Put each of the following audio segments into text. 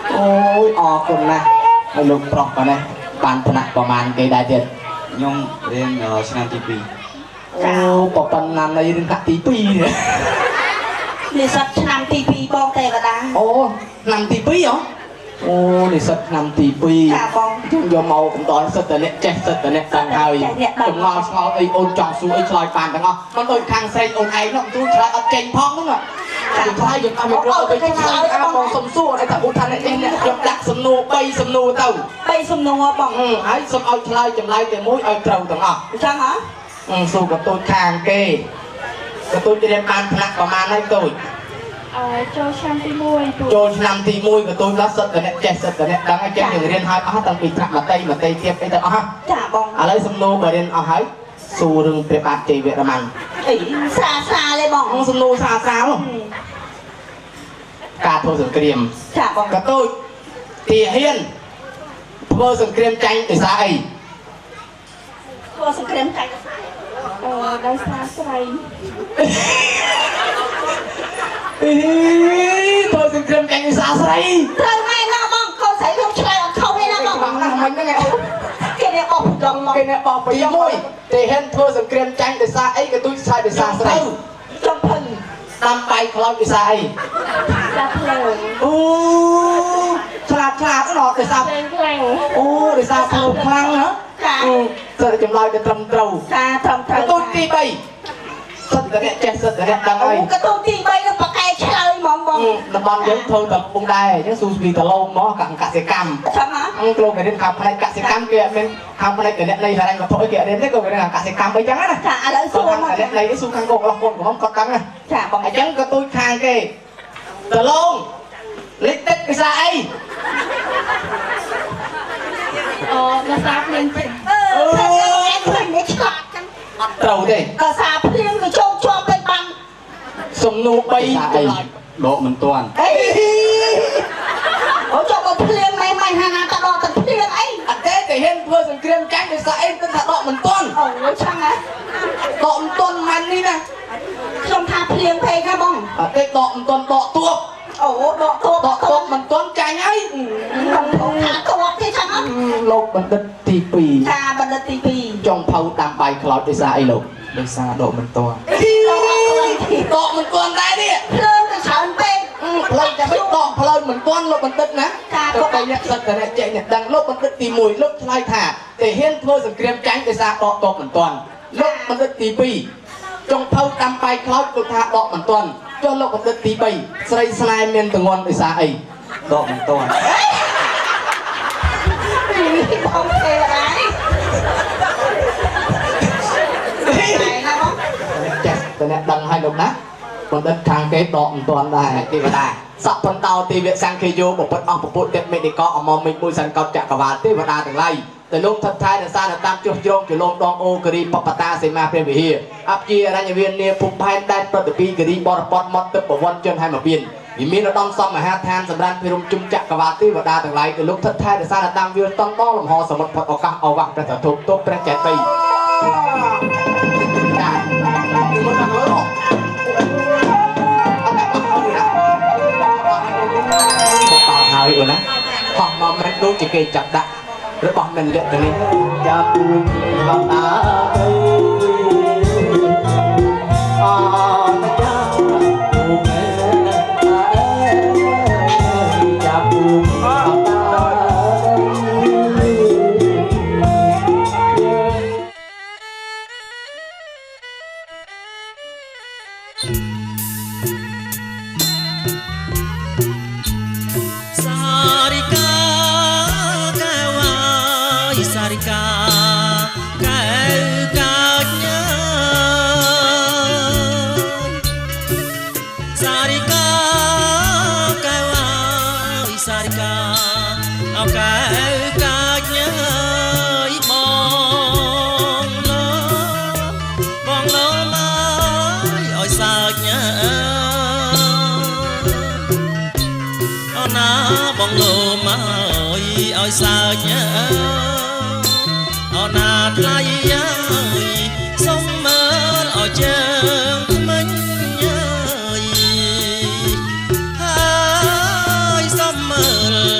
โอ้ยออกคนนะไอ้ลูกปลอกมาเนี่ยปานถนัดประมาณกี่ได้เจ็ดยงเรียนชนะทีปีโอ้ปอปันนันในเรื่องตีปีเนี่ยนี่สัตว์นำทีปีบองเตะกระดังโอ้นำตีปีเหรอโอ้นี่สัตว์นำตีปีจึงยอมเอาผมตอนสัตว์แต่เนี้ยแจ๊สัตว์แต่เนี้ยต่างหากจงงอชอไอโอนจ่องซูไอชลอยปานต่างหากมันโดนทางเซนโอนไอน้องตู้ชลอยเอาเจนพองนั่นแหละสุดท้ายยังเอาไปเอาไปชลอยเอามองสมสู้ไอแต่อุทานไอเนี่ยยอมดักสมนูไปสมนูเต่าไปสมนูบองไอ้สมเอาชลอยจำไรแต่มุ้ยเอาเต่าต่างหากจังเหรอสู้กับตัวทางเกย์กับตัวจะเรียนปานถนัดประมาณให้ตัวโจชันตีมวยโจนำตีมวยกับตัวรัสเตอร์เนี่ยเจสเตอร์เนี่ยดังไอ้เจอย่างเรียนไฮตั้งปีทำมาเตยเทียบไอ้แต่จ่าบองอะไรสมโนมาเรียนเอาไฮสู้เรื่องเปรียบอาเจเวรมันซาเลยบองสมโนซาการโทรสังเกตจ่าบองกับตัวตีเฮียนโทรสังเกตใจไอ้สายโทรสังเกตใจได้ซาใส่โทรสังเกตใจไอ้สาใส่เธอไม่น่าบ้องเขาใส่ลูกชายของเขาไม่น่าบ้องนั่งมันยังไงแกเนี่ยออกดองแกเนี่ยออกไปยังมวยแต่เห็นโทรสังเกตใจไอ้สาไอ้กับตุ้ยชายไอ้สาใส่จงพันตามไปคลองไอ้สาไอ้จับเลยโอ้ฉลาดก็หลอกไอ้สาโอ้ไอ้สาพลังคลั่งเหรอจะจำลายจะทำเต้าตุ้ยตีไปสัตว์เนี่ยเจ็ดสัตว์เนี่ยดังไอ้กระตุ้นตีไปแล้วปากไก่เฉลยมองน้ำมันยังเธอแบบปงได้ยังสูบบีตะลงมอกับกสิกรรมใช่ไหมกลงกันเรื่องคำในกสิกรรมเกี่ยเป็นคำในเกี่ยในอะไรมาถอยเกี่ยเรื่องนี้ก็เป็นเรื่องกสิกรรมไปจังนะจ่าอะไรสู้มาในที่สู้ข้างโกงเราคนของเขาก็ตั้งนะจ่าบอกไอ้จังกระตุ้นทางเกี่ยตะลงลิตรกษาไอ้มาซาเพลงเพลงไม่ขาดกันเต่าเด้กษาเพลงคือชอบไปบังสมนูไปโดมันต้วนเขาชอบเอาเพลงไม่ฮานาตลอดแต่เพลงไอ้เต้แต่เห็นเพื่อสังเกตใจในสายตั้งแต่ดอกมันต้นโอ้ยช่างไงดอกมันต้นมันนี่นะชมทาเพลงเพลงครับบ้องเต้ดอกมันต้นดอกตัวโอ้ดอกตัวมันต้นใจไงขาตัวที่ช่างโลกมันดัดตีปีชาบันดัดตีปีจงเผาตามใบคลอดในสายโลกในสาดอกมันตัวดอกมันต้นได้เนี่ยเพลินไปฉันเป็นเพลินจะไม่ดอกเพลินเหมือนต้นโลกมันดัดนะก็ไปเนี่ยสัตว์เนี่ยใจเนี่ยดังโลกมันดัดตีมวยโลกทลายถาแต่เห็นเพื่อสังเกตใจในสาดอกเหมือนต้นโลกมันดัดตีปีจงเผาตามใบคลอดกุฏาดอกเหมือนต้นจนโลกมันดัดตีปีใส่สไลเมนตังอนในสาไอดอกเหมือนต้นบ้องเทไรแต่เนี่ยดังให้ลูกนะมันดังทางเกตดอกตัวได้ที่ว่าได้สับพันเตาตีเวียสังเคโยบอกเป็นออกปุ๊บเด็กไม่ได้ก็ออกมาไม่มือสันกับจักรวาลที่ว่าได้ถึงไรแต่ลูกทัดท้ายแต่ซาตามจุดโยงจุดลงดองโอกรีปปตาเสมาเปรียบเฮียอับเกียรัญเวียนเนี่ยภูมิภายได้ปฏิปีกรีบอร์ปอดมอดตึบวันจนให้มาเปลี่ยนมีเราต้องซ้อมมาหาทานสำรันพิรุมจุ่มจักรวาลที่ว่าได้ถึงไรแต่ลูกทัดท้ายแต่ซาตามเวียนต้องต้อลำหอสมุดพอดออกกันเอาวักประจัทุบตุ๊บประจัดไปหายอยู่นะห้องมันไม่รู้จะเกยจับได้หรือบอกมันเลือดตรงนี้จับลำตาบองโลมาอ้อยสาวเนื้อเอาหน้าทลายยัยส่งเมื่อเอาเจอมันยัยให้ส่งเมื่อ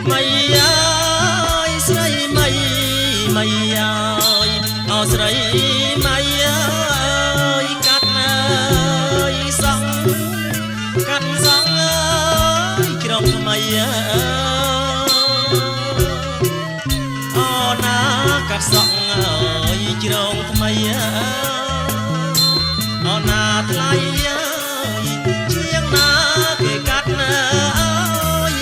mây ơi sấy mây ơi sấy mây ơi cắt ơi sóng ơi trong mây na cắt sóng ơi trong mây na thay chiếc na kề cắt ơi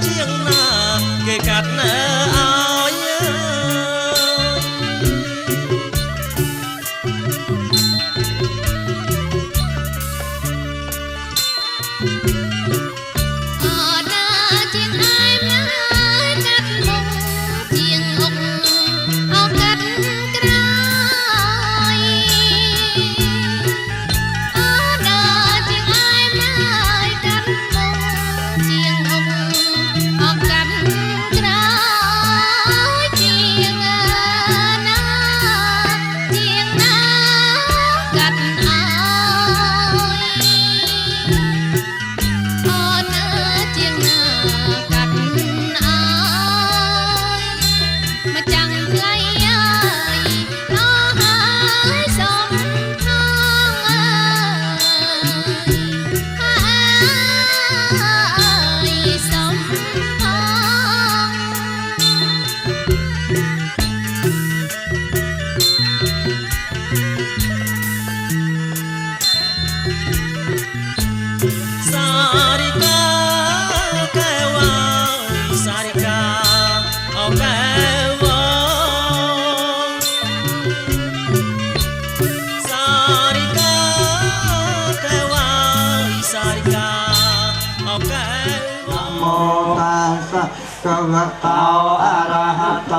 chiếc na kề cắt ơiกวะโตอะระหะโต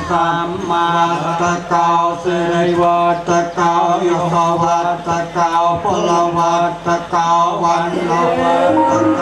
สัมมาสัมพุทธัสสะสิริวัตโกโยโหวัตโกพลวัตโกวันโนวัตโก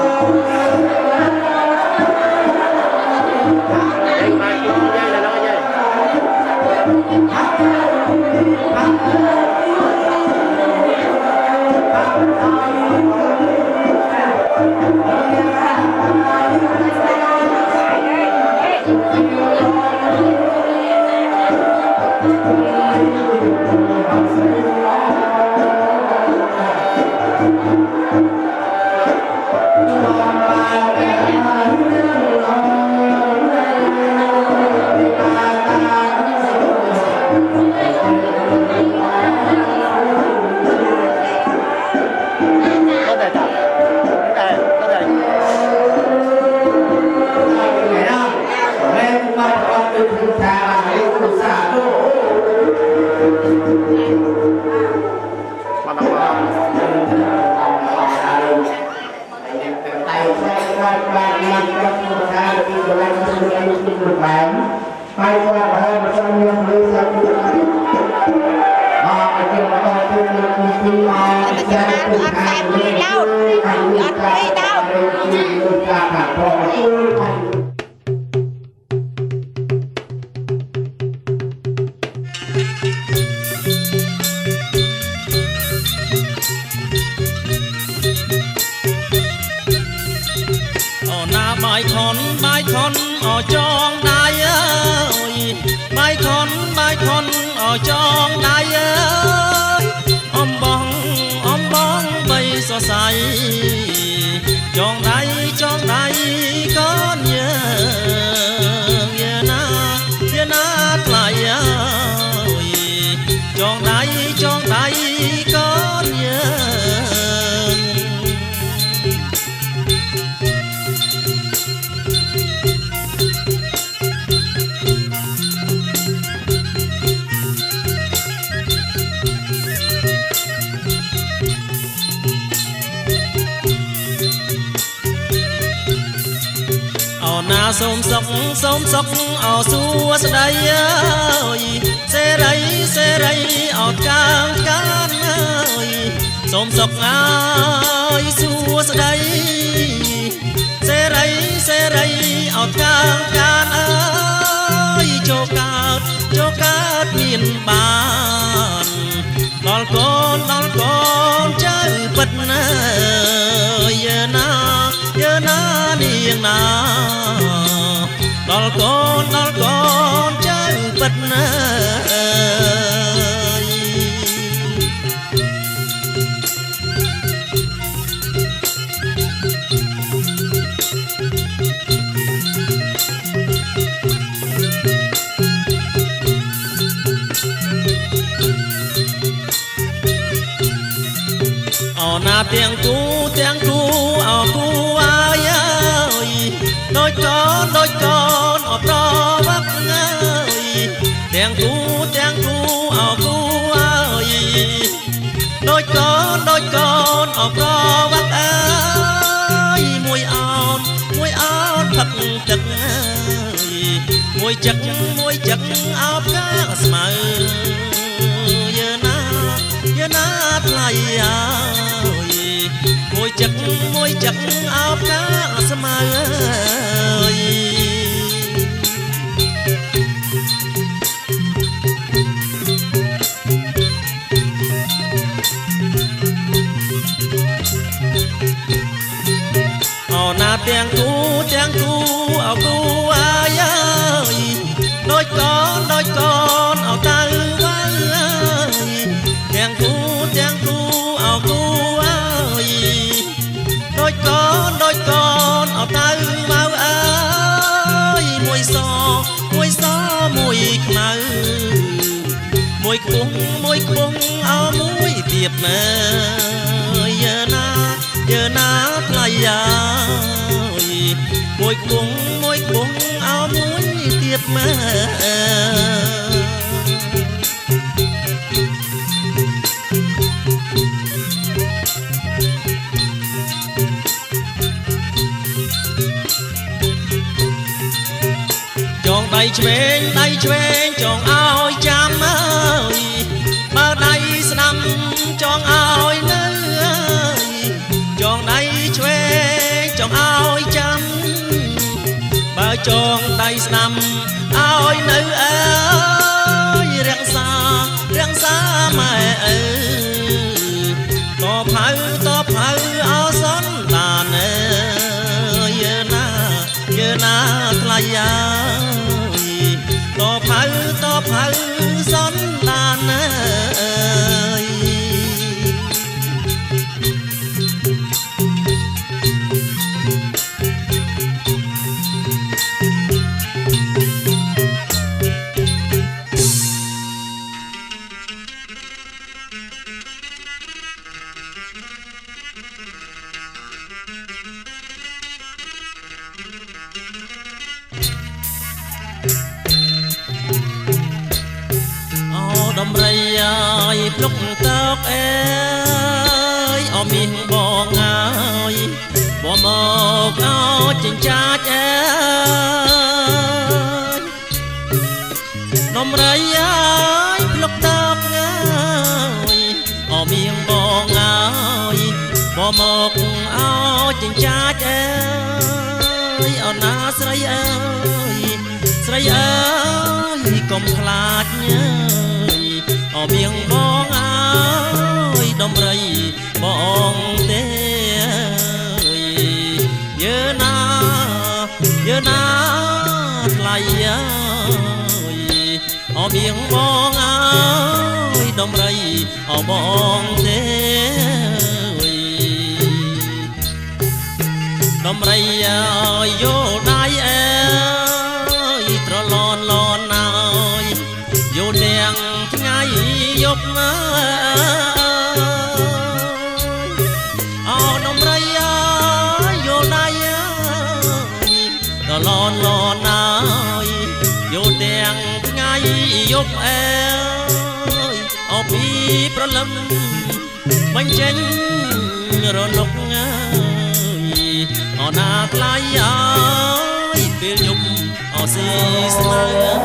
bài con ở trong đai ơi bài con ở trong đai ơi om bong bay so say trong đai con nhớ na lại ơi trong đai con nhớ na xôm sóc ở xua sẽ đây ơi xe đây ở cang can ơi xôm sóc ơi xua sẽ đây xe đây ở cang can ơi cho cát miền bàn đón con chơi bật ơi ยอะนาเนียงนาดอลกอนเจ้าปัดนา นาเตียงกูเอากูอายโดยก่อนออกรอวักเงยเตียงกูเอากูอายโดยก่อนออกรอวักเอ้ยมวยอ่อนผักจักมวยจักเอากาสมัยเยอะนาไทยมวยจักเอากาสมัยเอาหน้าเตียงกูเอากูอายโดยก่อนเอาตาว่าเตียงกูเอากูอายโดยก่อนเอาตาว่าเอ้ยมวยซอมวยขนาดมวยคุ้งเอามวยเตียบเมยเยอะนาพลายมวยคุ้งเอามวยเตียบเมจองได้เชงจองเอาจำมาได้สนามจองเอาเนื้อจองได้เชงจองเอาจำมาจองได้สนามเอาเนื้อเรียงสาไม่ต่อเผาเอาซ้อนตาเนื้อเยอะนาทลายต่อเผาซ้อนตาเนื้อดมไรปลุกตอกเอามีบอกเงยบ่หมอกเอาจิงจ้าดมไรปลุกตอกเงยเอามีบอกเงยบ่หมอกเอาจิงจ้าเอาหน้าใส่กลมคลาดเอาเมียงบองอ้ายดมไรบองเตยเยอะนาไหลเอาเมียงบองอ้ายดมไรเอาบองเตยดมไรโยได้ตรลอนนายโยแดงยกมาเอาดมไรโยนายตลอนนายโยแดงไงยกเอาปีประลำมันเจงรนกไงเอาหน้าไกลเปลี่ยนยุบเอาสีสลาย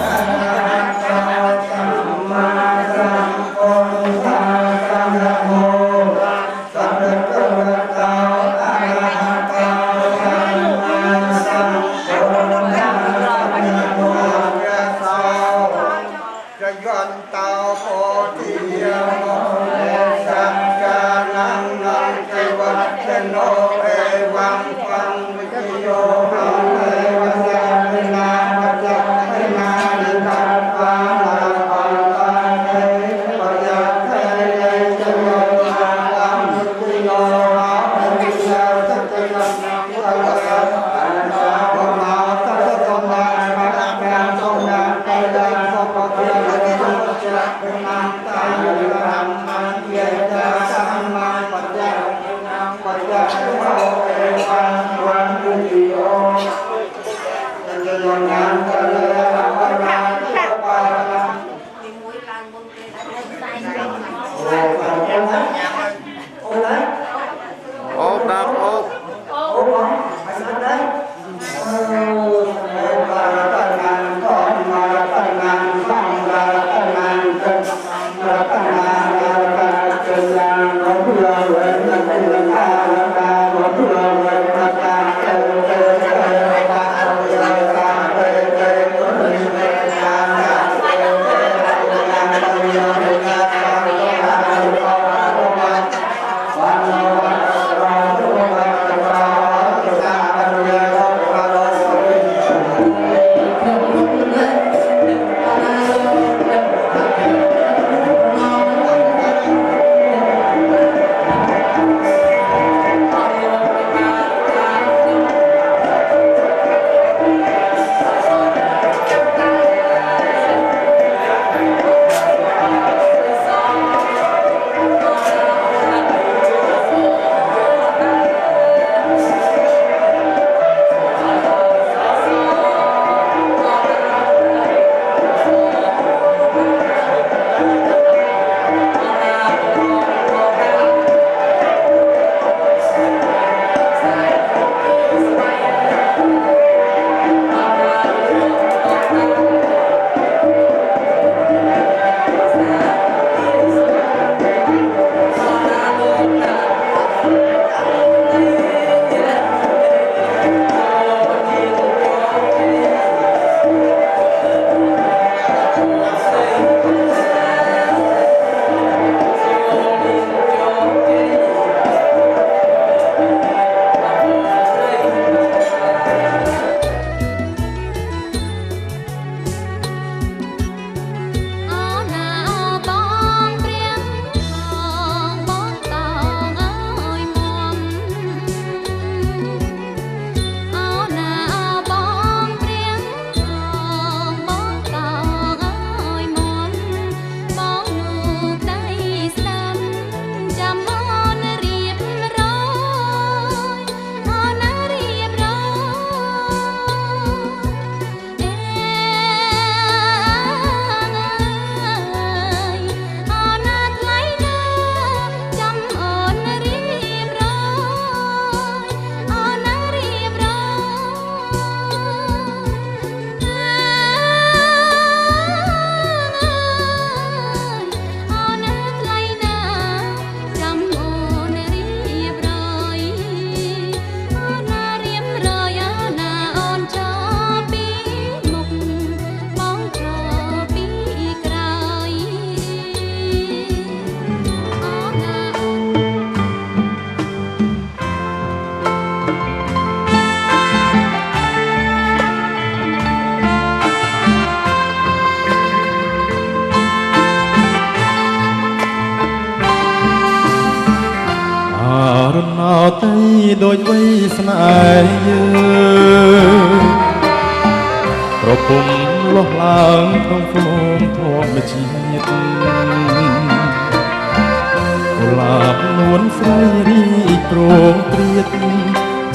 Hãy subscribe cho kênh Ghiền Mì Gõ để không bỏ lỡ ដូចវ័យស្នេហ៍យើងប្រពំលុះឡើងក្នុងហ្វូមធម្មជាតិកុលាបនួនស្រីរីកព្រមព្រៀត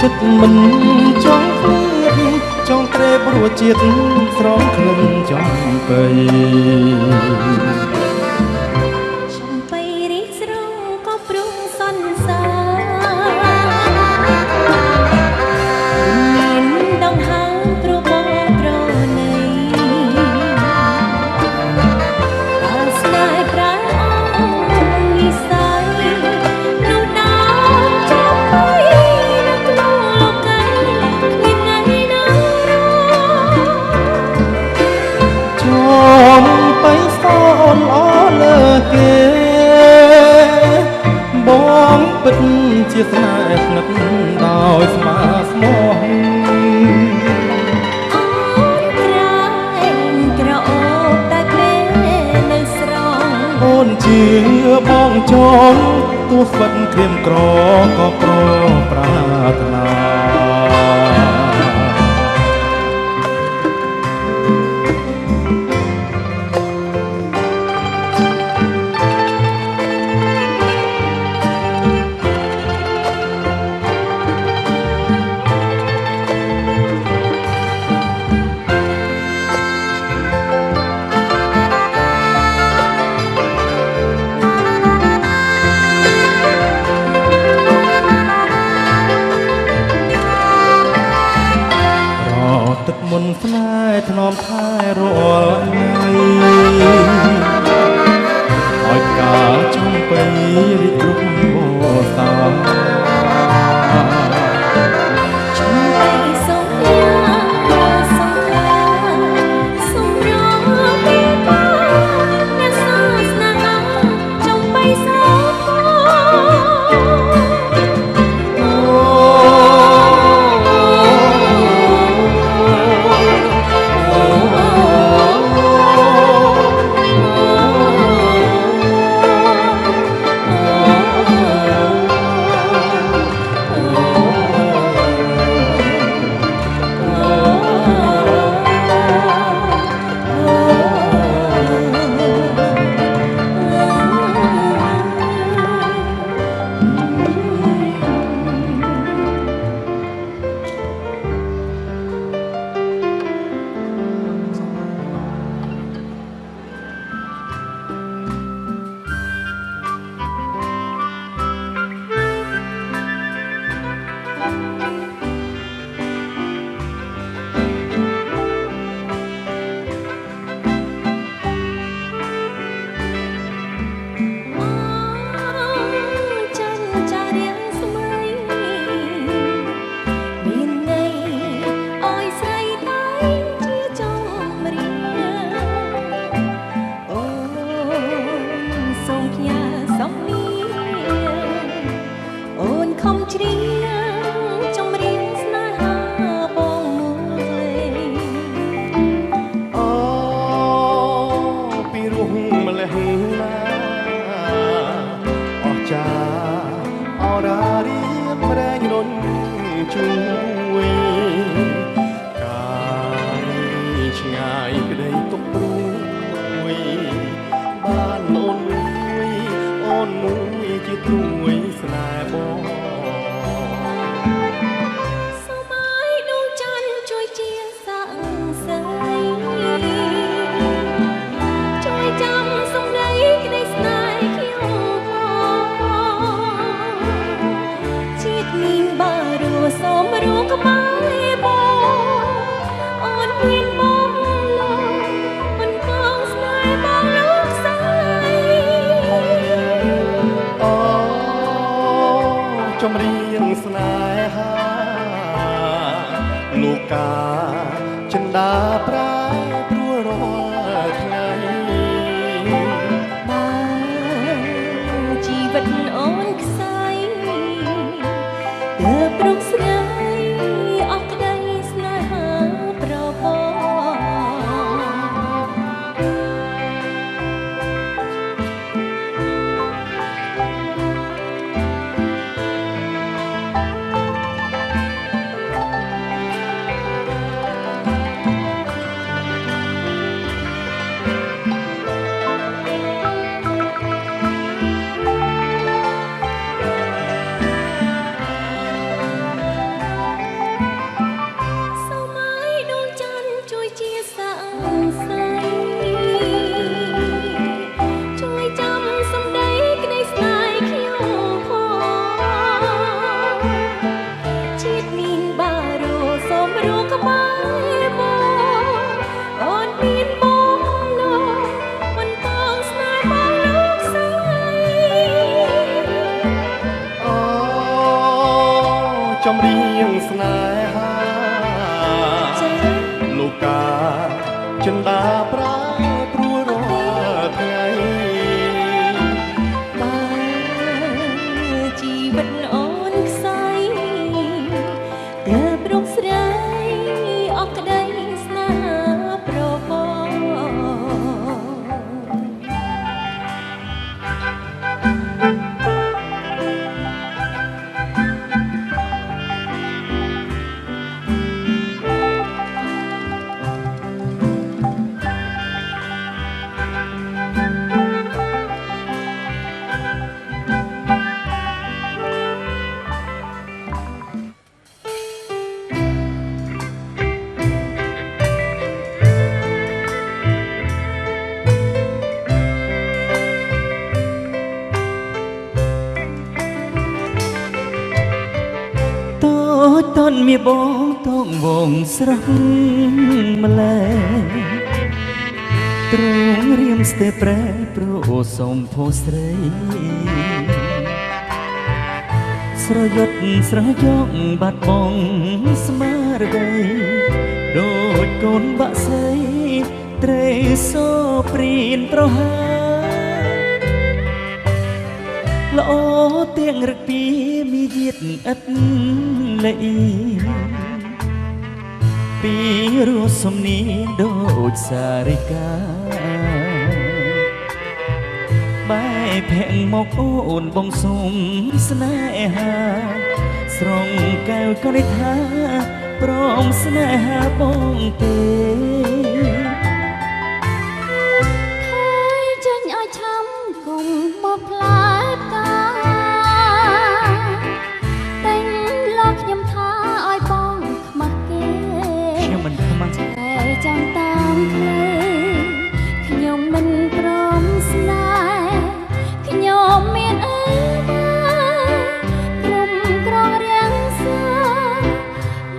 ចិត្តមិនចង់ឃ្លាតចង់ត្រេបរួចជាតិស្រងក្លិនចំបៃចំបៃរីកស្រងក៏ព្រុងសន្សាមានដងហើមប្របងប្រណីអាស្នេហ៍ប្រាណអងនិស័យនោះដើមចំបៃនៅក្នុងលោកីគ្មានថ្ងៃណាចំបៃសអូនអលើគេបងពិតជាស្នេហ៍ស្និទ្ធដោយស្មាស្មោះក្រអូបតែក្លេនៅស្រងអូនជឿបងចង់ទោះស្វិតក្រៀមក្រក៏ប្រប្រាថ្នាទឹកមុនស្នេហ៍ថ្នមថែរាល់ថ្ងៃឲ្យការចំបៃរីករុកបសាចំបៃសុំយ៉ាសុំឡាសុំរងពីបាអ្នកសាស្នាចំបៃសុំចម្រៀងស្នេហាលោកកាចិន្តាប្រែព្រួលរាល់ថ្ងៃបើជីវិតអូនខ្សែទើបព្រមស្នេហ៍អស់ក្តីស្នេហាប្រពន្ធ ព្រោះក្បែរមកអូនមានបងលោកមិនต้องស្នេហ៍បងលោកស្រីអូចំរៀងស្នេហាលោកកាចិនដាប្រែព្រួលរាល់ថ្ងៃបើជីវិតអូនខ្សែទើបរកស្រីអស់ក្តីស្នេហាប្រពន្ធតនមានបងតងវងស្រស់ម្លែទ្រង់រៀមស្ទើប្រែព្រោះសំភោស្រីស្រយុតស្រយកបាត់បងស្មារតីដូចកូនបាក់សីត្រេសូព្រៀនប្រហាល្អទៀងរឹកពីមីយាតឥតលីពីរសសំនៀងដូចសារិកាបែភែងមកអូនបងសុំស្នេហាស្រងកែវក៏នេះថាព្រមស្នេហាបងទេចេញឲ្យឆាំកុំមកផ្លែផ្កាតែងលោកខ្ញុំថាឲ្យបងខ្មាស់គេខ្ញុំមិនខ្មាស់តែចាំតាមផ្លូវខ្ញុំមិនព្រមស្នេហ៍ខ្ញុំមានអីក្រុមក្រងរាំងសា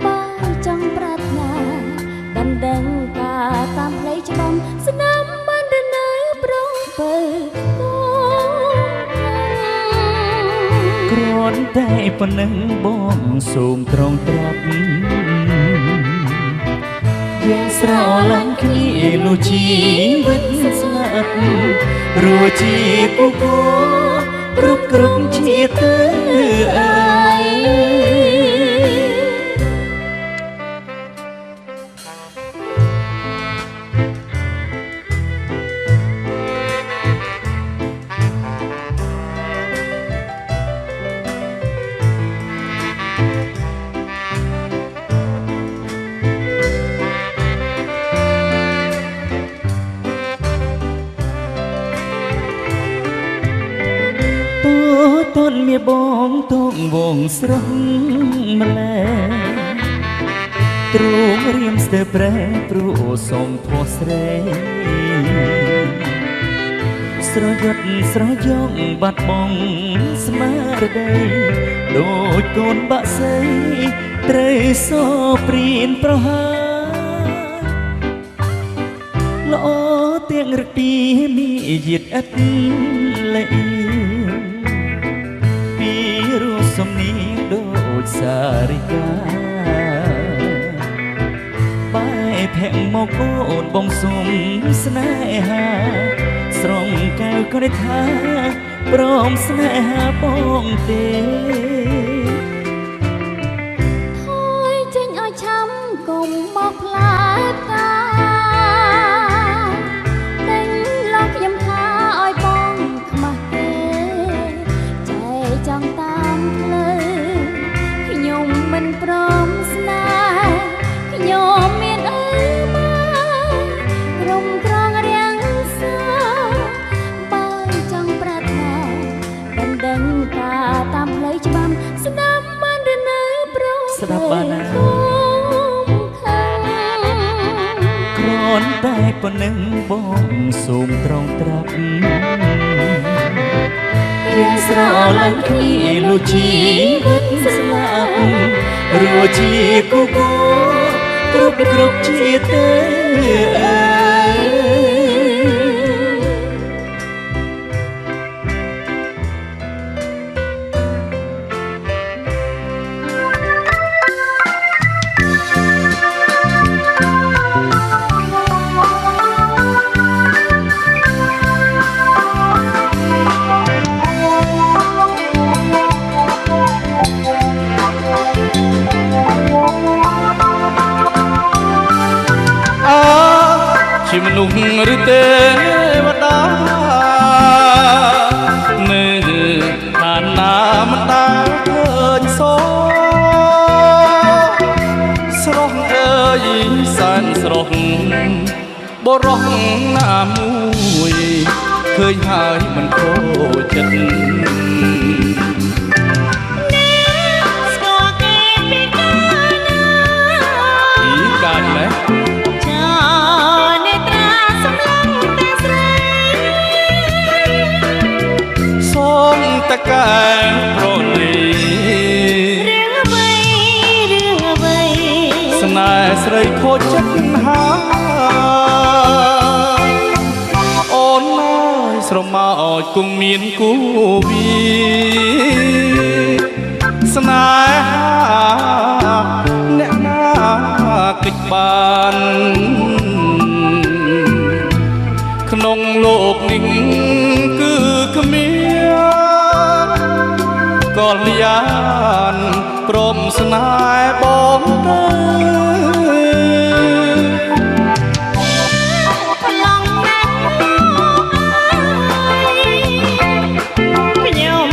បើចង់ប្រាថ្នាដណ្ដឹងការតាមផ្លូវច្បាំស្នាមបានទៅនៅប្រងពើគ្រាន់តែប៉ុណ្ណឹងបងសូមត្រង់ត្រាប់យើងស្រឡាញ់គ្នានោះជីវិតស្លាប់រੂជាគូគូគ្រប់ជាតិទៅអើតនមានបងតងវងស្រស់ម្លែទ្រង់រៀមស្ទើប្រែព្រោះសំភោស្រីស្រយុតស្រយកបាត់បងស្មារតីដូចកូនបាក់សីត្រូវសូព្រៀនប្រហាល្អទៀងរឹកពីមីយាតឥតលីពីរសសំនៀងដូចសារិកាបែភែងមកអូនបងសុំស្នេហាស្រងកែវក៏នេះថាព្រមស្នេហាបងទេថយចេញឲ្យឆាំកុំមកផ្លែផ្កាតែងលោកខ្ញុំថាឲ្យបងខ្មាស់គេចែចង់តាមផ្លូវខ្ញុំមិនព្រមស្នេហ៍ខ្ញុំមានអីមកក្រុមក្រងរាំងសាបើចង់ប្រាថ្នាដណ្ដឹងការតាមផ្លូវច្បាំស្នាមបានទៅនៅប្រងស្ដាប់បានណាគ្រាន់តែប៉ុណ្ណឹងបងសូមត្រង់ត្រាប់យើងស្រឡាញ់គ្នានោះជីវិតស្លាប់រੂជាគូគូ គ្រប់ជាតិទេជាមនុស្សឬទេវតានៅឋានណាមិនដាឃើញសស្រស់អើយសែនស្រស់បរោះណាមួយឃើញហើយមិនខូចចិត្តស្គាល់គេពីកាលណាពីកាលណាតកែប្រលីរឿងអ្វីស្នេហ៍ស្រីខូចចិត្តហាអូនអើយស្រមោចគង់មានគូវាស្នេហាអ្នកណាកិច្ចបានក្នុងលោកនេះគឺគ្មានកល្យានព្រមស្នេហ៍បងទៅប្រឡងណាស់ខ្ញុំ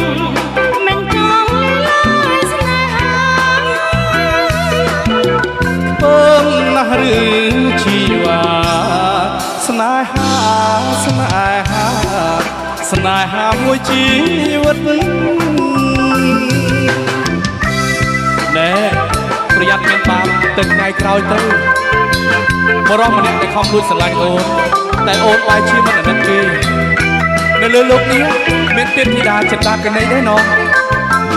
មិនចង់លើស្នេហាពើណាស់ឬជីវ៉ាស្នេហាស្នេហាមួយជីវិតណែប្រយ័ត្នមានបាបទៅថ្ងៃក្រោយទៅបរិះម្នាក់ដែលខំលួចស្រឡាញ់អូនតែអូនបែរជាមិនអាណិតគេនៅលើលោកនេះមានទេពធីតាចិន្តាកណីដែរណោះ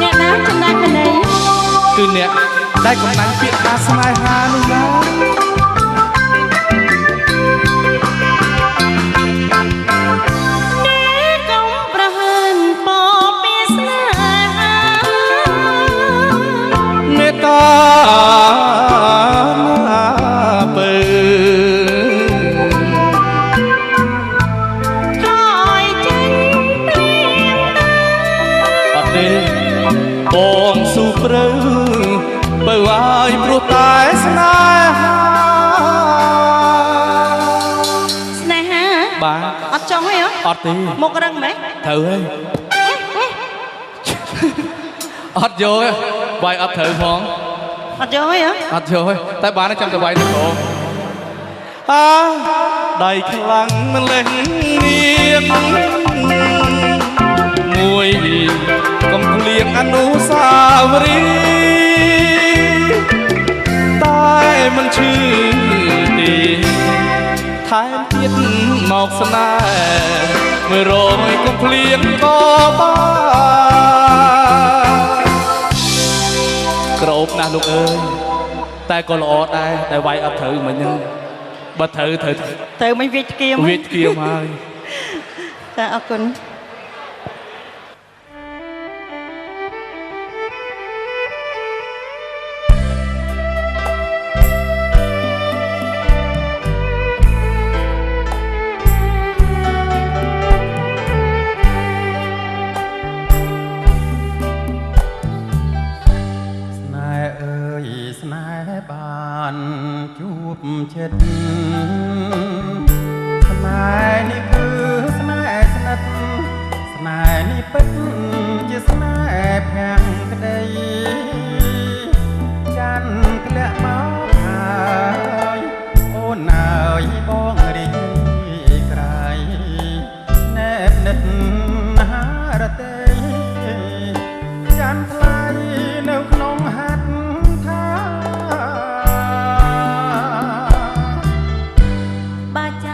អ្នកណាចិន្តាកណីគឺអ្នកដែលកំណាញ់ពាក្យថាស្នេហានោះណាពើចយចេញព្រៀងអត់ទេបងស៊ូព្រៅបើឲ្យព្រោះតែស្នេហាបាទអត់ចង់ទេអត់ទេមករឹងមែនត្រូវហើយអត់យកទេបាយអត់ត្រូវផងអត់យកទេអត់យកទេតែបានចាំតែវាយទៅក្រោមដៃខ្លាំងមិនលេះនាងមួយកុំភ្លៀងអនុស្សាវរីយ៍តែមិនឈឺទេថែមទៀតមកស្នេហ៍មើលរយកុំភ្លៀងក៏បានក្រអូបណាស់លោកអើយតែក៏ល្អដែរតែវាយអត់ត្រូវមិញហ្នឹងបើត្រូវមិនវាចគៀមហើយចាអរគុណជួបចិត្តស្នេហ៍នេះគឺស្នេហ៍ស្និទ្ធស្នេហ៍នេះពិតជាស្នេហ៍ភាំងក្តីចាន់ធ្លាក់មកហើយអូនអើយបងរីកក្រៃណែបនិតហារតីចាន់ថ្លៃនៅក្នុងហាត់ច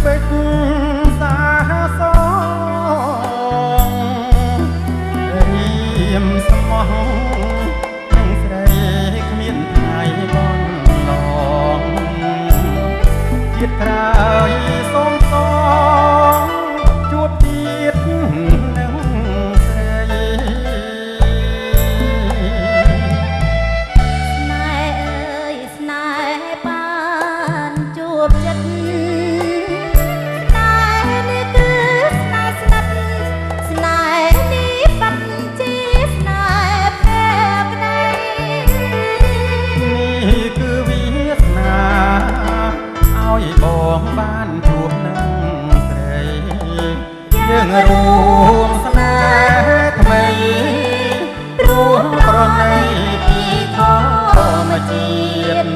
បិទសាសងរៀមស្មោះនឹងស្រីគ្មានថ្ងៃបន់ឡងជាតិក្រោយសូមសងជួបទៀតនឹងស្រីស្នេហ៍អើយស្នេហ៍បានជួបចិត្តស្នេហ៍នេះគឺស្នេហ៍ស្និទ្ធស្នេហ៍នេះបាត់ជាស្នេហ៍ភក្តីនេះគឺវាសនាឲ្យបងបានជួបនឹងស្រីយើងរួមស្នេហ៍ថ្មីរួមប្រណីពីធម្មជាតិ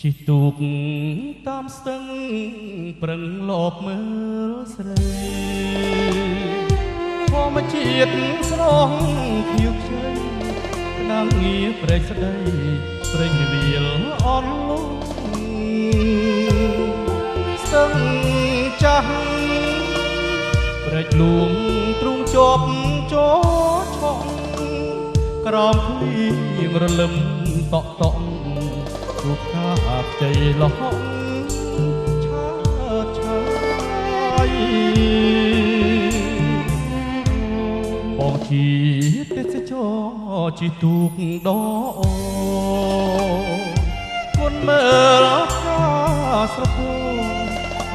ជីទូកតាមស្ទឹងប្រឹងលបមើលស្រីធម្មជាតិស្រស់ខៀវខ្ចីក្តាំងងារព្រែកស្ដីព្រេងវាលអន់លងស្ទឹងចាស់ព្រែកលួងទ្រូងជាប់ចូលឆក់ក្រោមភ្លៀងរលឹមតក់តក់រូបកាផ្ទៃលហកឆើតឆាយបងជាទេសចរជីទូកដគុណមើលការស្រពោន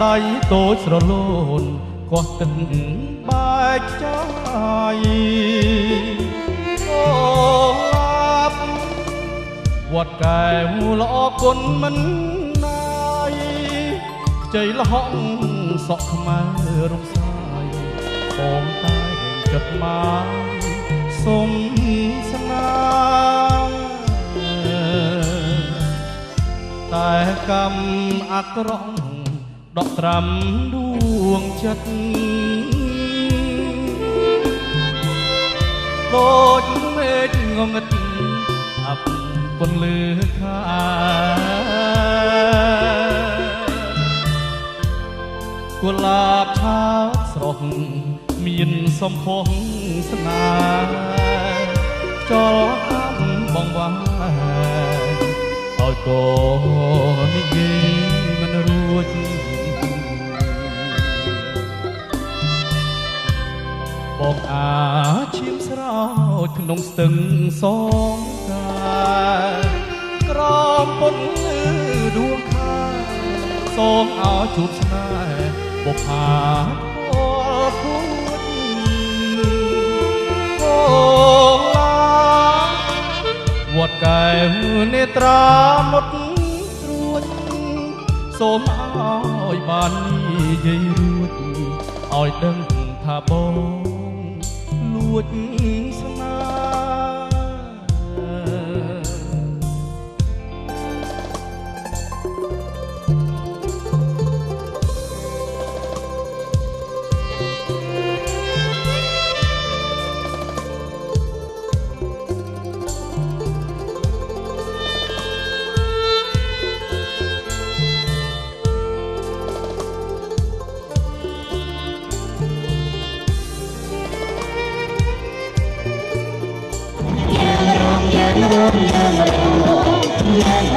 ដៃតូចស្រលូនគាស់ទឹកបែកចាយអូវត្តកែវល្អគុណមិនណាយខ្ចីលហកសក់ខ្មែររំសាយបងតែគិតមកសុំស្នាតែកម្មអាក្រក់ដកត្រាំដួងចិត្តដូចមេឃងងឹតអាប់ពន្លឺខាกุหลาบឆើតស្រស់មានសំផស្សស្នាចលអំបងវាឲ្យកូននិយាយមិនរួចបងអាឈាមស្រោចក្នុងស្ទឹងសងកាក្រមពន្លឺដួងខាសូមឲ្យជួបស្នេហ៍បុប្ផាពលពួតអូឡាវត្តកែវនេត្រាមុតត្រួចសូមឲ្យបាននិយាយរួចឲ្យដឹងថាបងលួចស្នេហ៍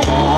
ក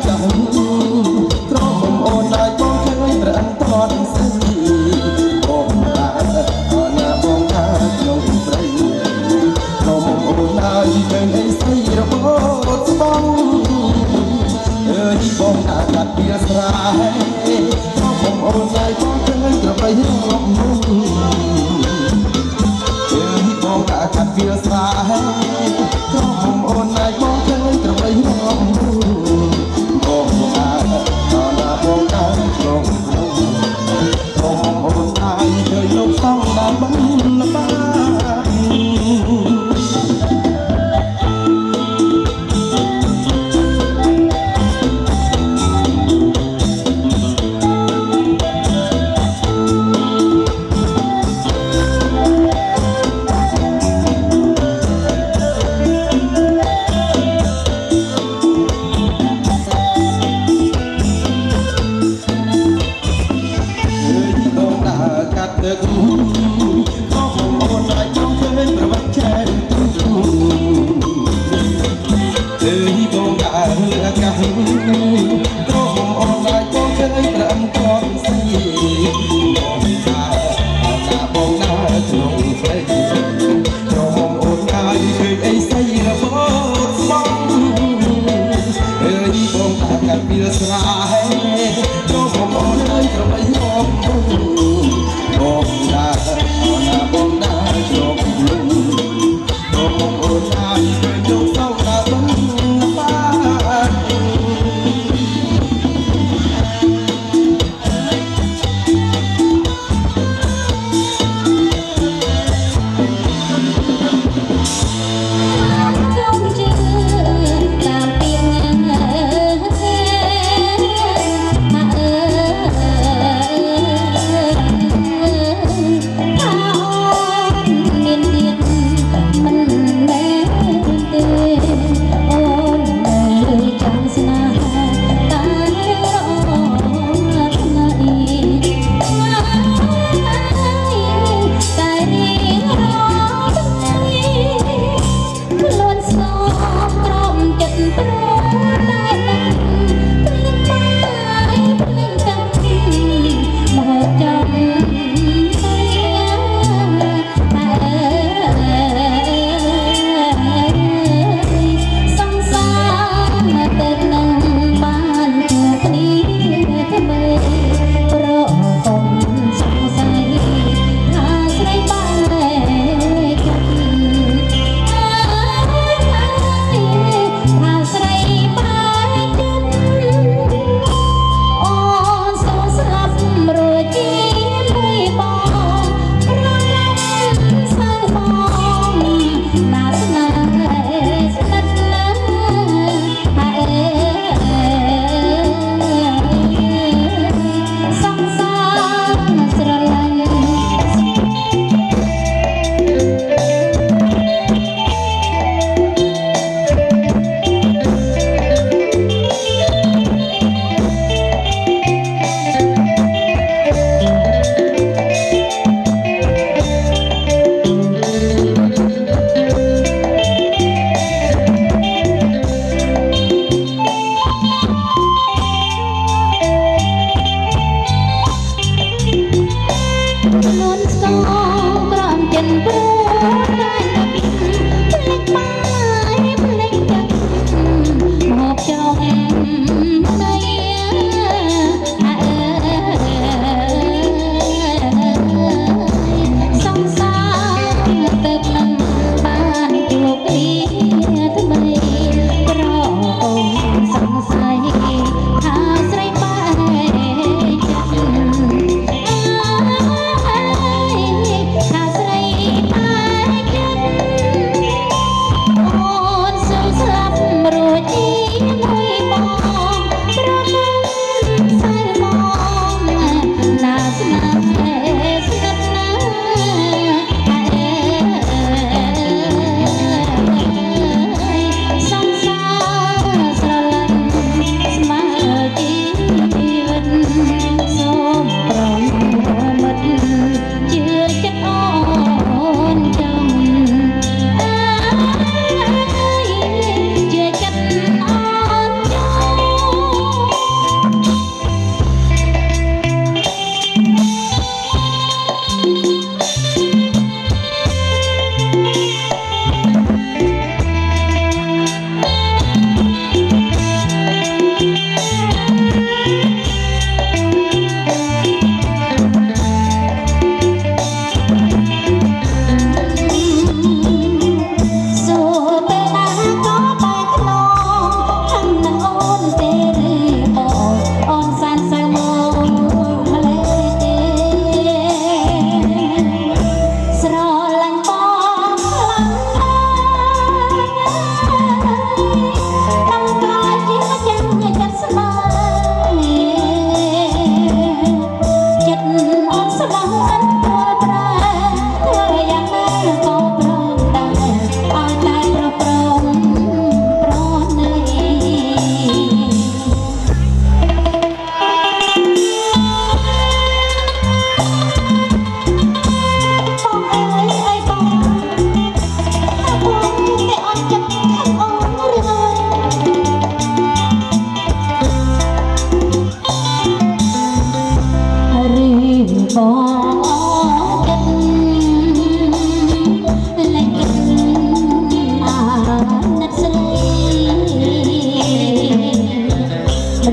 ចាំត្រង់មុំអូនដែរបងឃើញប្រអិនតនស្រីបងដែរអណាបងដែរក្នុងព្រៃត្រង់មុំអូនដែរឃើញអីស្រីរបស់ស្បងអើយបងដែរកាត់ពីស្រែត្រង់មុំអូនដែរបងឃើញក្របីរំមុំអើយបងដែរកាត់ពីស្រែត្រង់មុំអូនដែរបងឃើញក្របីរំមុំបងដែរអណាបងដែរក្នុងព្រៃត្រង់មុំអូនដែរឃើញលោកសងដែរបងល្បា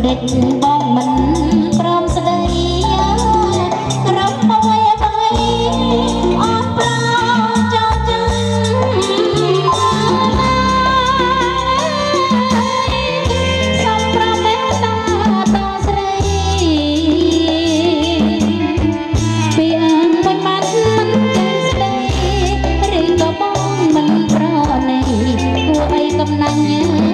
ដេចបងមិនព្រមស្ដីរំអ្វីអ្វីអត់ប្រចោលចឹងសំប្រមេតាតស្រីពីអើមិនបានមិនចេះស្ដីឬក៏បងមិនប្រណីគួរអីកំណាញ់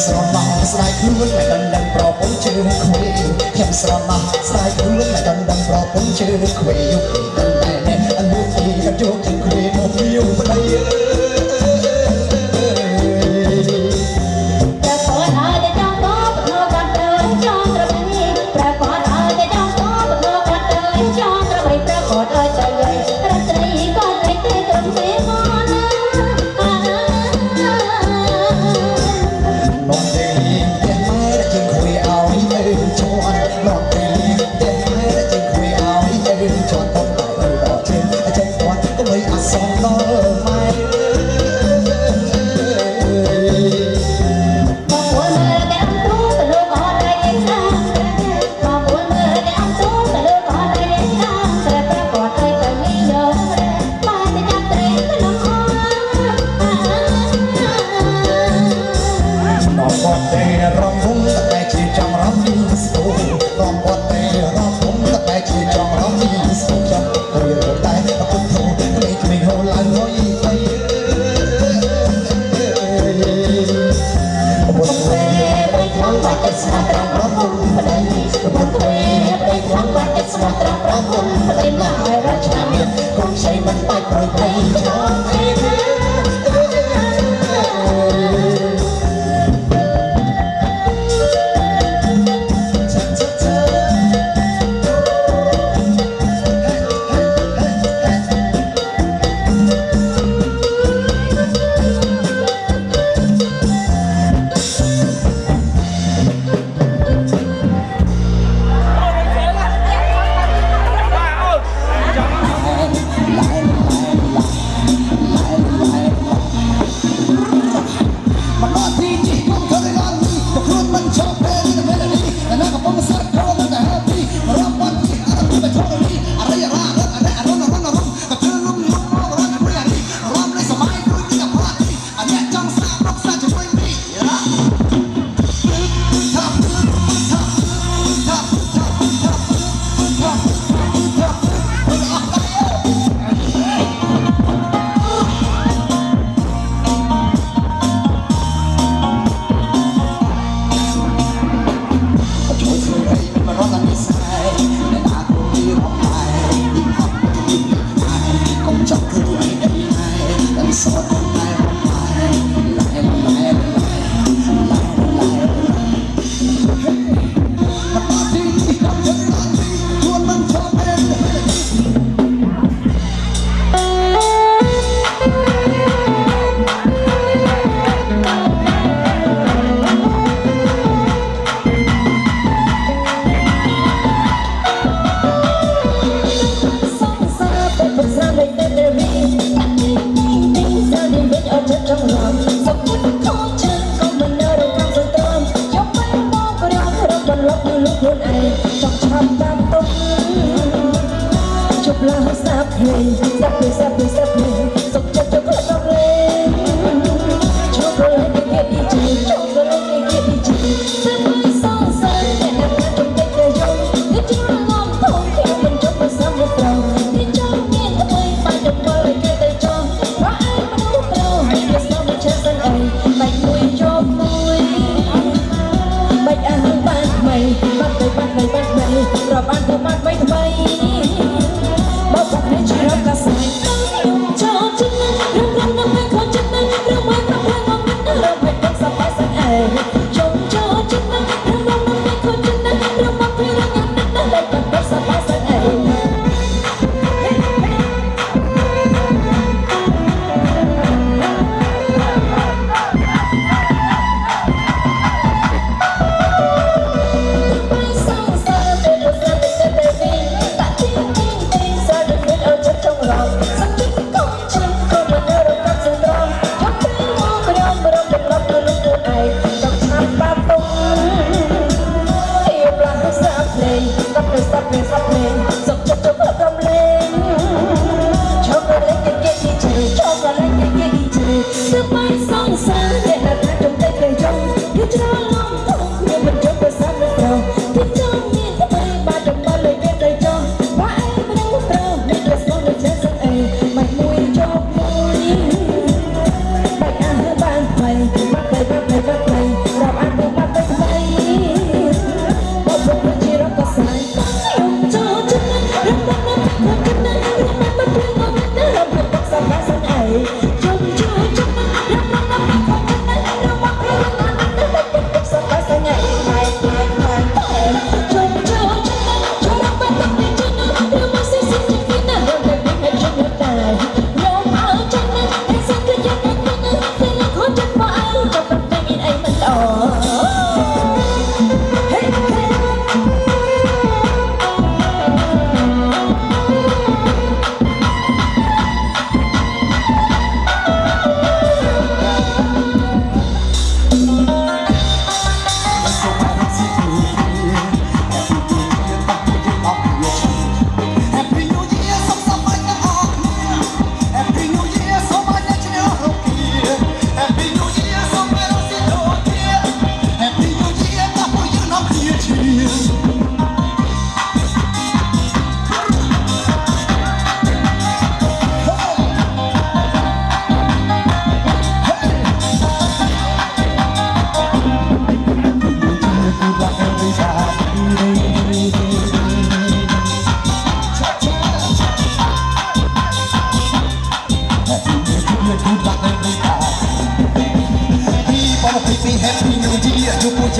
ស្រណោះស្ដាយខ្លួនមិនដឹងប្រពន្ធជើង ខ្ញុំស្រណោះស្រាយខ្លួនតែដឹងប្រពន្ធជឿខ្វេយុគតែអ្នកអនុទីក៏យកជាខ្វេមកវាវប្តី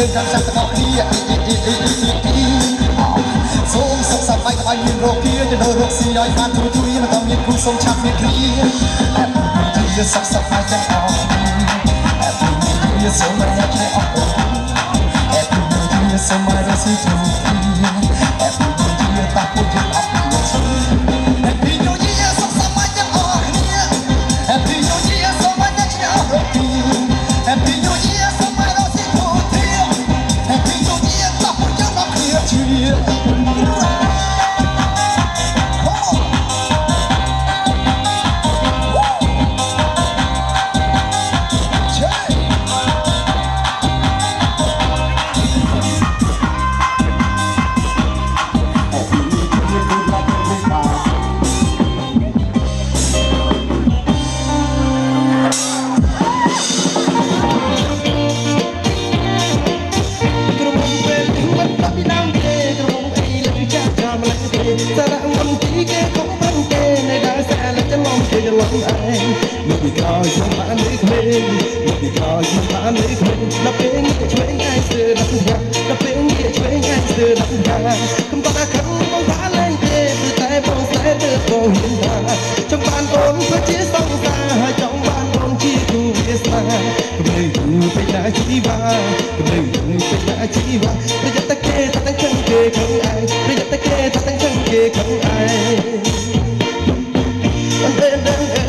យើងតាមចាស់ទាំងអស់គ្នាសូមសុខសប្បាយក្បាយមានរោគគាទៅដល់រកស៊ីឲ្យបានទូទួយមិនต้องមានគូសូមឆាប់មានគ្រាជាសុខសប្បាយទាំងអស់Happy New Year សូមឲ្យអ្នកឆ្លៃអស់ Happy New Year សូមឲ្យរកស៊ីទូHappy New Year តាពុជយើងអស់ពីឈឺ Happy New Year សុខសប្បាយទាំងអស់គ្នា Happy New Year សូមឲ្យអ្នកឆ្លៃអស់ Happy New Year សូមឲ្យរកស៊ីទូ Happy New Year តាពុជយើងអស់គ្នាជឿមកពីក្រោយខ្ញុំបានលើក្មេងមកពីក្រោយខ្ញុំបានលើក្មេងដល់ពេលងាកឆ្វេងឯងស្ទើរដល់ថ្ងាដល់ពេលងាកឆ្វេងឯងស្ទើរដល់ថ្ងាខ្ញុំតើខឹងបងបានលែងទេគឺតែបងស្នេហ៍ទៅបងហ៊ានថាចង់បានអូនធ្វើជាសង្សារហើយចង់បានអូនជាគូវាសនាគំនិតយូរពេកណាជីវ៉ាគំនិតយូរពេកណាជីវ៉ាប្រយ័ត្នតែគេថាតែខឹងគេខឹងឯងប្រយ័ត្នតែគេថាតែខឹងគេខឹងឯង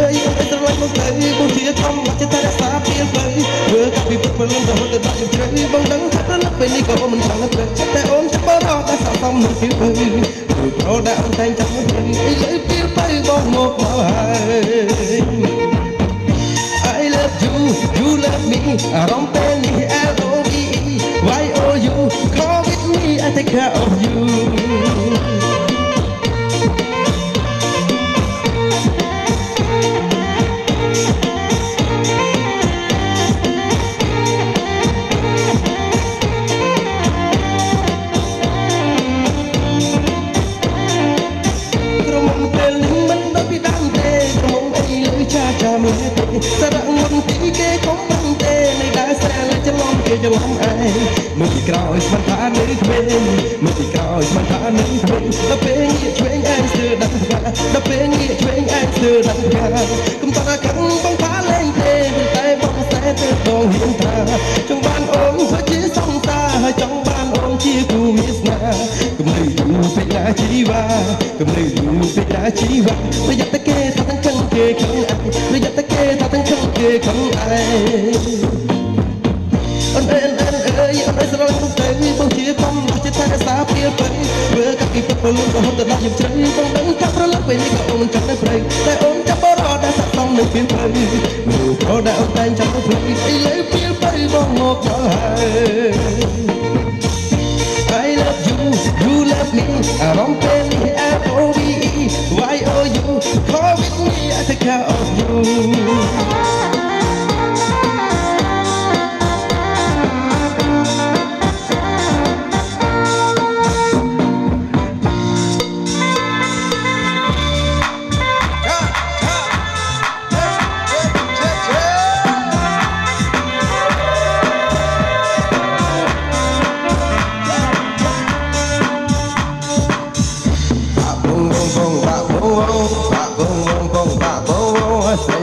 អើស្រឡាញ់មកទៅបងជាធម្មចិត្តតែរក្សាពីទៅធ្វើកាពីពុតពលទៅទៅដាក់ជ្រៅបងដឹងថាប្រណិតពេលនេះក៏មិនចង់ទៅតែអូនចាំបរោះតែសន្សំនឹងពីទៅព្រោះប្រដាក់អូនតែងចាំទៅឥឡូវពីទៅបងមកហើយ I love you you love me អារម្មណ៍ពេលនេះ LOVE Why oh you come with me I take care of youសារៈមុនទីគេកុំបានទេនៃដើរស្រែលច្រឡំគេច្រឡំឯងមកពីក្រោយស្មានថានៅក្មេងមកពីក្រោយស្មានថានៅក្មេងដល់ពេលងាកឆ្វេងឯងស្ទើរដល់ថ្ងាដល់ពេលងាកឆ្វេងឯងស្ទើរដល់ថ្ងាកុំតើខឹងបងថាលែងទេតែបងស្នេហ៍ទៅបងហ៊ានថាចង់បានអូនធ្វើជាសង្សារហើយចង់បានអូនជាគូវាសនាគំនិតយូរពេកណាជីវ៉ាគំនិតយូរពេកណាជីវ៉ាប្រយ័ត្នតែគេថាទាំងខឹងគេខឹងឯងប្រយ័ត្នតែគេថាទាំងខឹងគេខឹងឯងអូនអើយអូនស្រឡាញ់ទៅបងជាធម្មចិត្តតែរក្សាពីទៅធ្វើកាពីពុតពលរហូតដល់ខ្ញុំជ្រៅបងដឹងថាប្រឡឹកពេលនេះក៏អូនចាំនៅព្រៃតែអូនចាប់បរោះដែលស័ក្តិសមនៅពីទៅមើលប្រដែលអូនតែងចាំនៅព្រៃឥឡូវពីទៅបងមកហើយ I love you you love me អារម្មណ៍ពេលនេះ LOVE Why oh you come with me I take care of you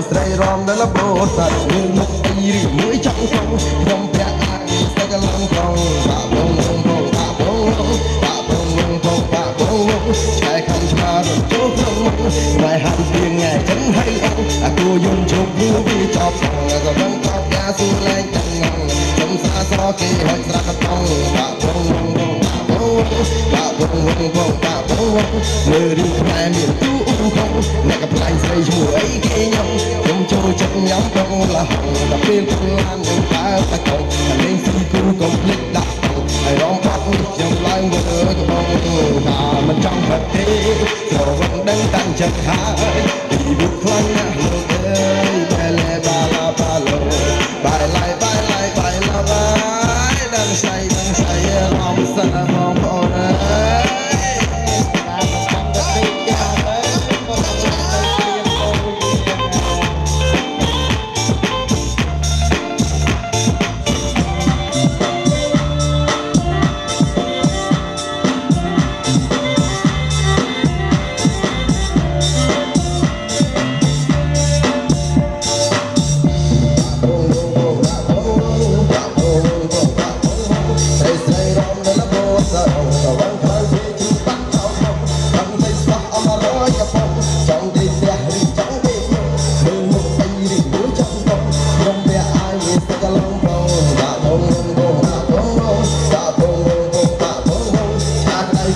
ស្រីរំដល់បោសាច់មានមុខអីរីមួយចង់ខ្ញុំប្រាក់អាស្តែកឡងកងបាក់បងបាក់បងបាក់បងបាក់បងឆ្កែខំឆ្មារចូលក្នុងមុខតែហាត់ពីថ្ងៃចឹងហើយអាគូយំជប់យូរវាចប់ក៏មិនតបយ៉ាស៊ូលែងទាំងងងខ្ញុំសាសរគេហើយស្រាក់កតងបាក់បងបាក់បងបាក់បងបាក់បងមើលរឿងខ្មែរមានទូអ៊ុំផងអ្នកកំ ឡាញ់ស្រីឈ្មោះអីគេខ្ញុំចូលចិត្តញ៉ាំប្រងលះដល់ពេលខ្លួនឡាននឹងដើរតែកុំតែលេងស៊ីគូកុំភ្លេចដាក់ហើយរំផាត់ខ្ញុំឡើងមកអើយបងថាមិនចង់ផាត់ទេត្រូវមិនដឹងតាំងចិត្តហើយពីវាខ្លាំងណាស់លោកអើយបែលែបាឡាបាឡូបែឡាយបែឡាយបែឡាបាយដឹងស្អីរំសិនបងប្អូនអើយ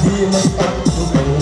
មិនអត់ទៅ